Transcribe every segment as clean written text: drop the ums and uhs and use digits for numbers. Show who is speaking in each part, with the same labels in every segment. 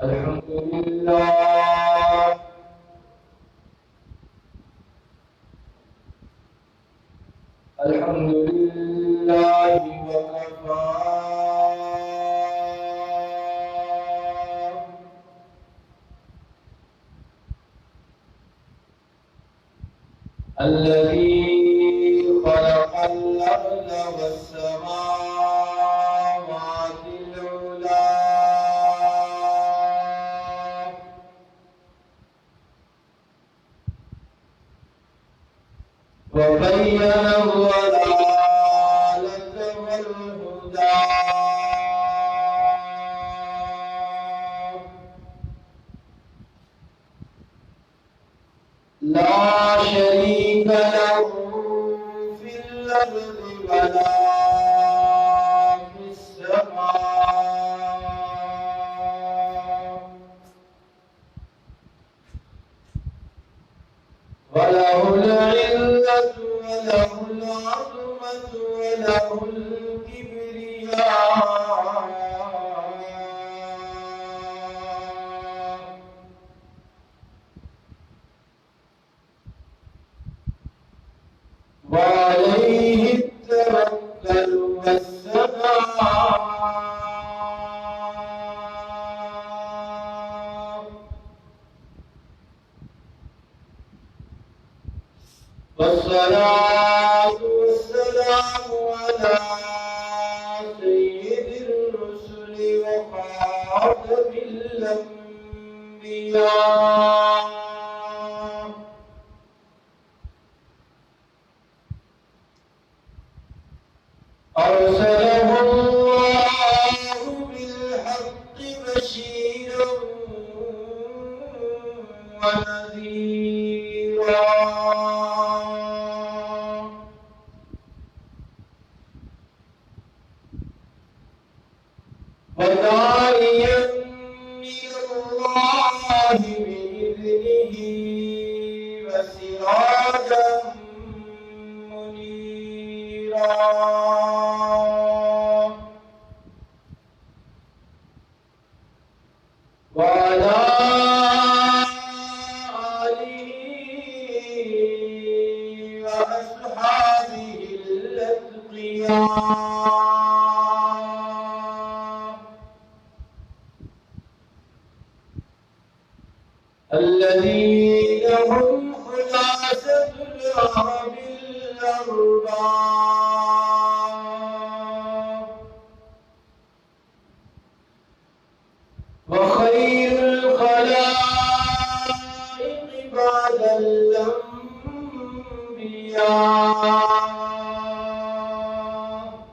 Speaker 1: الحمد لله الحمد لله وكفى الذي خلق الأرض والسماوات العلى وبين الضلالة والهدى لا شريك له في الأرض ولا في السماء وله العزة وله العظمة وله الكبرياء وعليه التوكل والسلام والصلاة والسلام على سيد الرسل وخاتم الأنبياء أرسله الله بالحق بشيرا ونذيرا وداعيا إلى الله بإذنه وسراجا منيرا وعلى آله وأصحابه الأتقياء الذين هم خلاصة العرب الأرباب وخير الخلائق بعد الأنبياء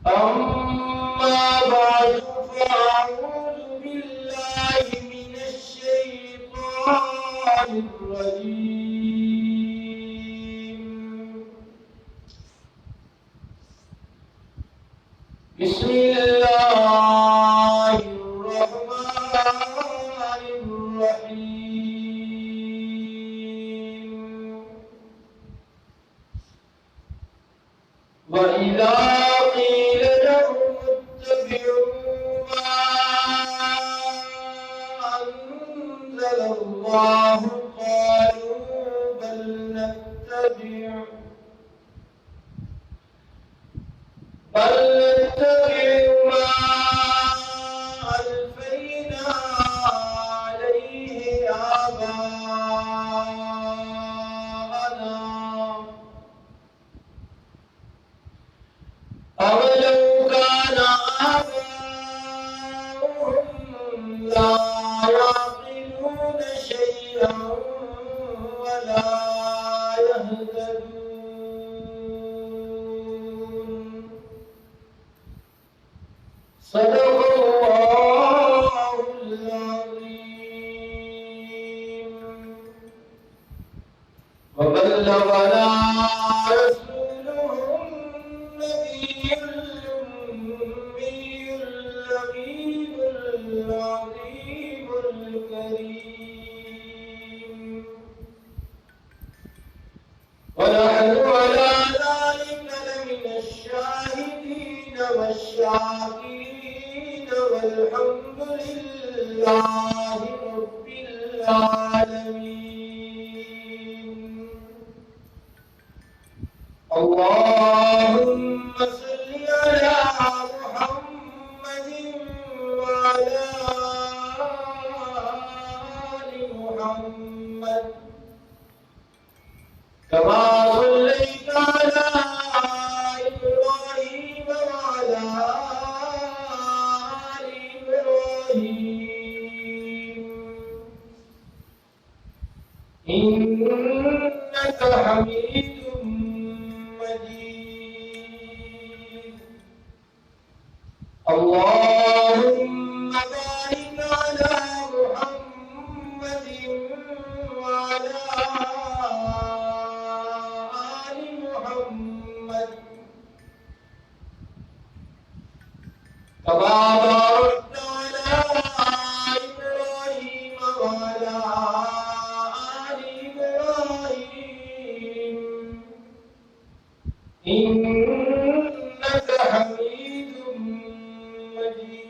Speaker 1: أما بعد فأعوذ بالله من الشيطان الرجيم بسم الله الرحمن الرحيم وإذا قيل لهم اتبعوا ما أنزل الله قالوا بل نتبع ما ألفينا عليه آباءنا أولو كان آباؤهم لا يعقلون شيئا ولا يهتدون صدق الله العظيم وبلغنا رسوله النبي الأمي الأمين العظيم لله رب العالمين. اللهم صل على محمد وعلى آل محمد كما صليت على إبراهيم وعلى آل إبراهيم إنك حميد مجيد. اللهم بارك على محمد وعلى آل محمد كما باركت على إبراهيم وعلى آل إبراهيم إنك حميد مجيد.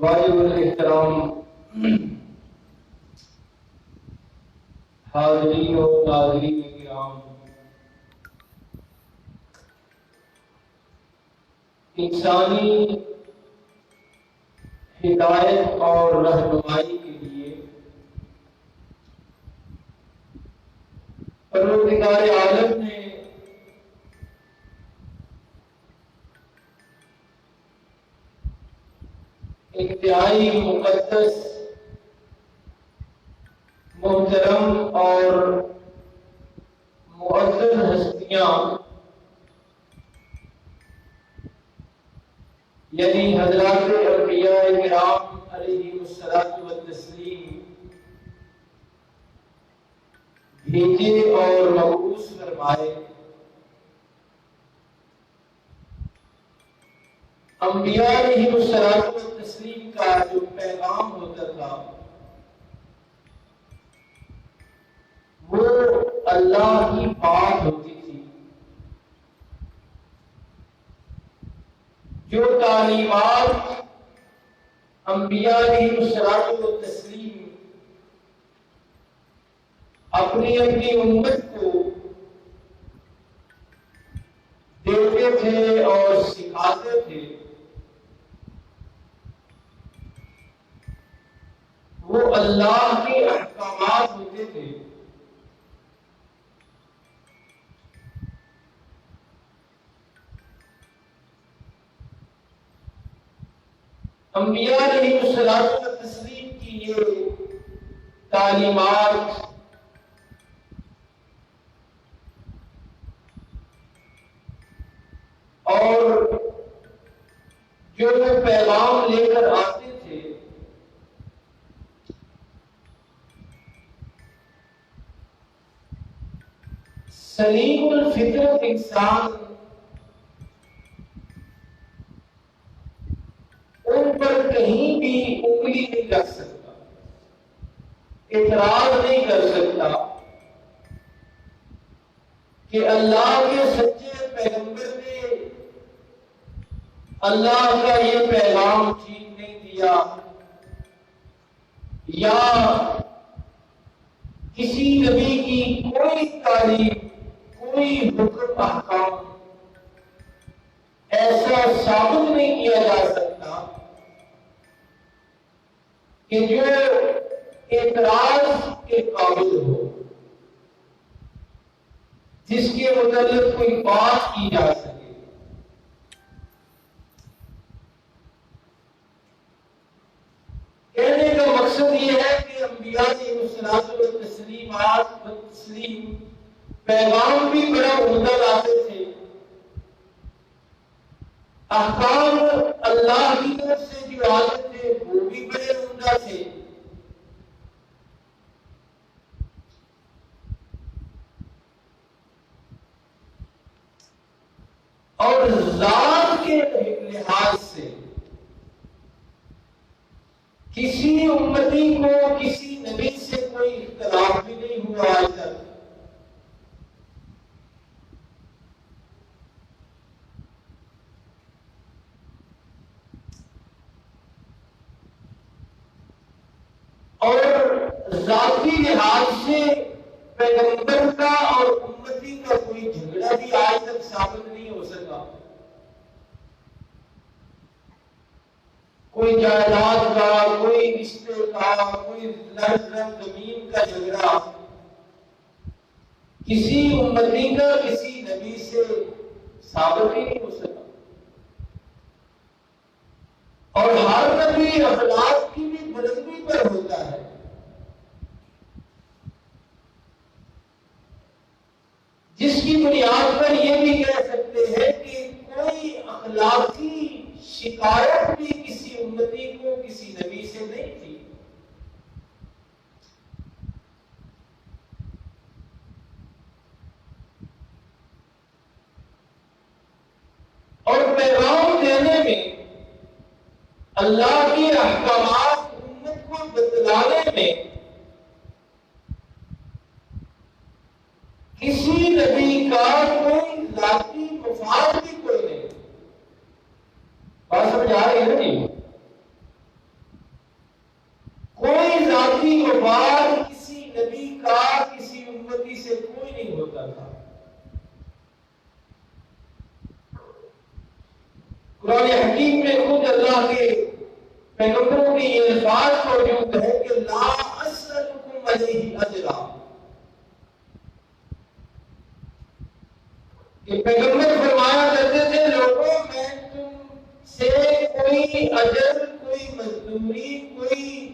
Speaker 1: واجب الاحترام حاضرین و ناظرین کرام، انسانی ہدایت اور رہنمائی کے لیے پروردگار عالم نے انتہائی مقدس، محترم اور معزز ہستیاں یعنی حضرات انبیاء کرام علیہم الصلاۃ والتسلیم بھیجے اور مبعوث فرمائے. انبیاء علیہم الصلاۃ والتسلیم کا جو پیغام ہوتا تھا وہ اللہ کی بات ہوتی تھی. جو تعلیمات انبیاء علیہم الصلاۃ والتسلیم اپنی امت کو دیتے تھے اور سکھاتے تھے، وہ اللہ کے احکامات ہوتے تھے. انبیاء علیہ الصلوۃ والتسلیم کی یہ تعلیمات اور جو وہ پیغام لے کر آتے تھے سلیم الفطرت انسان ان پر کہیں بھی انگلی نہیں رکھ سکتا، اعتراض نہیں کر سکتا کہ اللہ کے سچے پیغمبر نے اللہ کا یہ پیغام ٹھیک نہیں دیا، یا کسی نبی کی کوئی تعلیم، کوئی حکم احکام ایسا ثابت نہیں کیا جا سکتا کہ جو اعتراض کے قابل ہو، جس کے متعلق کوئی بات کی جا سکے. کہنے کا مقصد یہ ہے کہ انبیاء علیہ الصلوۃ والتسلیم پیغام بھی بڑا عمدہ لاتے تھے، احکام اللہ کی طرف سے جو آتے تھے وہ بھی بڑے عمدہ تھے. اور ذات کے لحاظ سے کسی امتی کو کسی نبی سے کوئی اختلاف بھی نہیں ہوا آج تک. ذاتی لحاظ سے پیغمبر کا اور امتی کا کوئی جھگڑا بھی آج تک ثابت نہیں ہو سکا. کوئی جائیداد کا، کوئی رشتے کا، کوئی لفظ زمین کا جھگڑا کسی امتی کا کسی نبی سے ثابت ہی نہیں ہو سکا. اور ہر نبی اخلاق کی بھی بلندی پر ہوتا ہے. جس کی بنیاد پر یہ بھی کہہ سکتے ہیں کہ کوئی اخلاقی شکایت بھی کسی امتی کو کسی نبی سے نہیں تھی. اور پیغام دینے میں، اللہ کے احکامات امت کو بتلانے میں کسی نبی کا کوئی ذاتی مفاد بھی کوئی نہیں. بات سمجھ آ رہی ہے نا جی؟ کوئی ذاتی مفاد کسی نبی کا کسی امتی سے کوئی نہیں ہوتا تھا. قرآن حکیم میں خود اللہ کے پیغمبروں کے یہ الفاظ موجود ہے کہ لا اسألکم علیہ اجرا، کہ پیغمبر فرمایا کرتے تھے لوگوں میں تم سے کوئی اجر، کوئی مزدوری، کوئی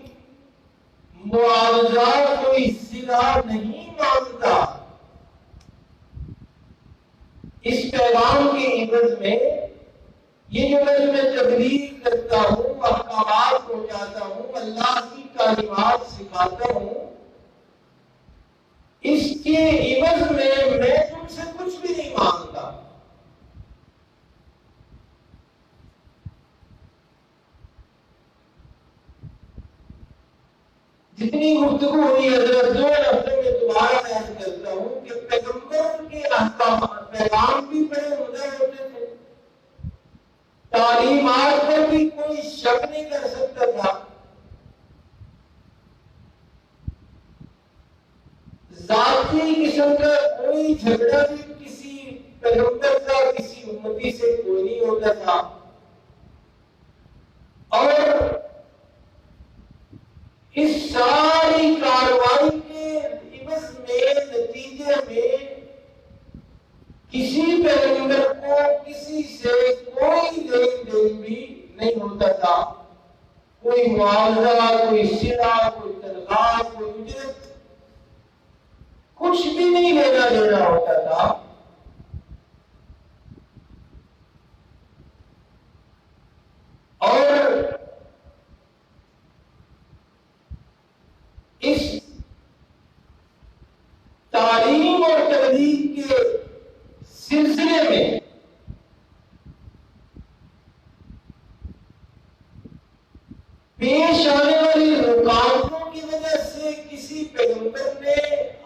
Speaker 1: معاوضہ، کوئی صلہ نہیں مانگتا. اس پیغام کے عوض میں یہ جو میں تبلیغ کرتا ہوں، احکامات پہنچاتا ہوں، اللہ کی تعلیمات سکھاتا ہوں، اس کے عوض میں تم سے کچھ بھی نہیں مانگتا. جتنی گفتگو ہوئی حضرت دو لفظوں میں دوبارہ بیان کرتا ہوں کہ پیغمبر کے احکامات پیغام بھی بڑے عمدہ ہوتے تھے، تعلیمات پر بھی کوئی شک نہیں کر سکتا تھا. ذاتی قسم کا کوئی جھگڑا بھی کسی پیغمبر کا کسی امتی سے کوئی نہیں ہوتا تھا. اور اس ساری کارروائی کے عوض میں، نتیجے میں کسی پیغمبر کو کسی سے کوئی لین دین بھی نہیں ہوتا تھا. کوئی معاوضہ، کوئی صلہ، کوئی تنخواہ، کوئی اجرت، کچھ بھی نہیں لینا دینا ہوتا تھا. اور اس تعلیم اور تبلیغ کے سلسلے میں پیش آنے والی رکاوٹوں کی وجہ سے کسی پیغمبر نے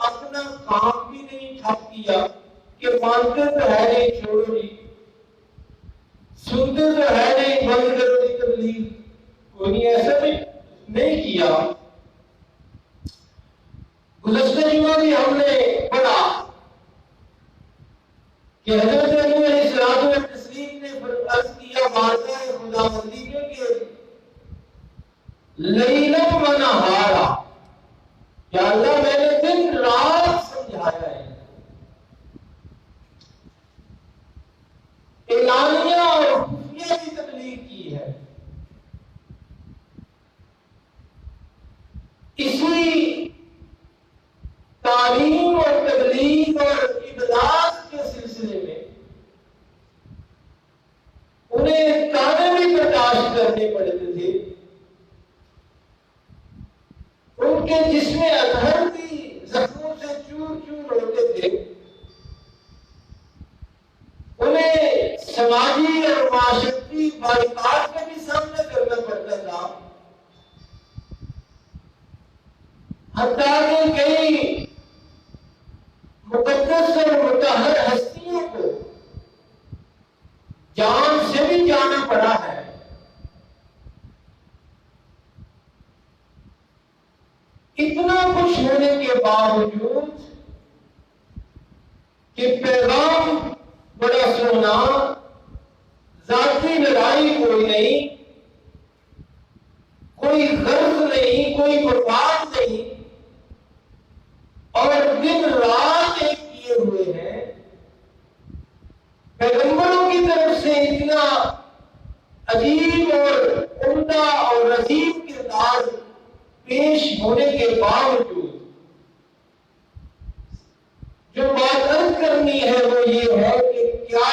Speaker 1: اپنا کام بھی نہیں ٹھپ کیا کہ مانتے تو ہے نہیں چھوڑو جی، سنتے تو ہے نہیں بند کرو جی تبلیغ. کوئی ایسا بھی نہیں کیا. گزشتہ جمعہ بھی ہم نے پڑھا کہ حضرت نبی علیہ الصلوۃ والتسلیم نے عرض کیا بارگاہ خداوندی میں کہ لیلا و نہارا، یا اللہ میں نے دن رات سمجھایا ہے، اعلانیہ اور خفیہ کی تبلیغ کی ہے. اسی تعلیم اور تبلیغ اور ابلاغ کے سلسلے میں انہیں تانے بھی برداشت کرنے پڑتے تھے. ان کے جسم اطہر بھی زخموں سے چور چور ہوتے تھے. انہیں سماجی اور معاشرتی بائیکاٹ کا بھی سامنا کرنا پڑتا تھا. حتیٰ کہ کئی مقدس اور مطہر ہستیوں کو جان سے بھی جانا پڑا ہے. اتنا کچھ باوجود کہ پیغام بڑا سونا، ذاتی لڑائی کوئی نہیں، کوئی غرض نہیں، کوئی مفاد نہیں، اور دن رات ایک کیے ہوئے ہیں، پیغمبروں کی طرف سے اتنا عجیب اور عمدہ اور رسید کردار پیش ہونے کے باوجود جو بات عرض کرنی ہے وہ یہ ہے کہ کیا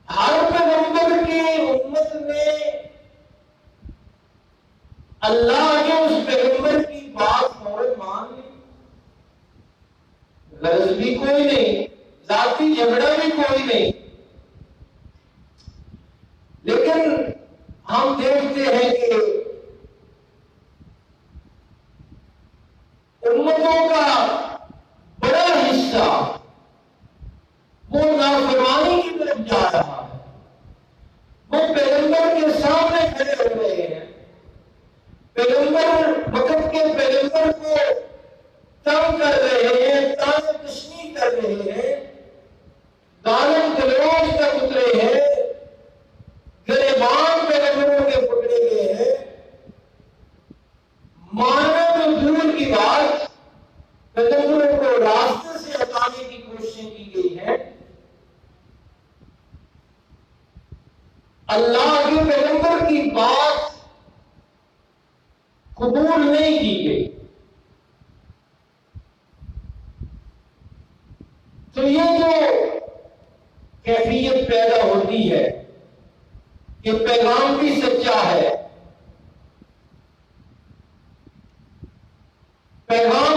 Speaker 1: ہر پیغمبر کی امت میں اللہ کے اس پیغمبر کی بات فوراً مان لی؟ غرض بھی کوئی نہیں، ذاتی جھگڑا بھی کوئی نہیں، لیکن ہم دیکھتے ہیں کہ امتوں کا بڑا حصہ وہ نافرمانی کی طرف جا رہا ہے، وہ پیغمبر کے سامنے کھڑے ہو رہے ہیں، پیغمبر وقت کے پیغمبر کو تنگ کر رہے ہیں، تانے تشنیع کر رہے ہیں، گالم گلوچ تک اترے ہیں، گریبان پیغمبروں کے پکڑے گئے ہیں، ماننا تو دور کی بات، پیغمبروں کو راستے سے ہٹانے کی کوششیں کی گئی ہیں، اللہ کے پیغمبر کی بات قبول نہیں کی گئی۔ تو یہ جو کیفیت پیدا ہوتی ہے کہ پیغام بھی سچا ہے، پیغام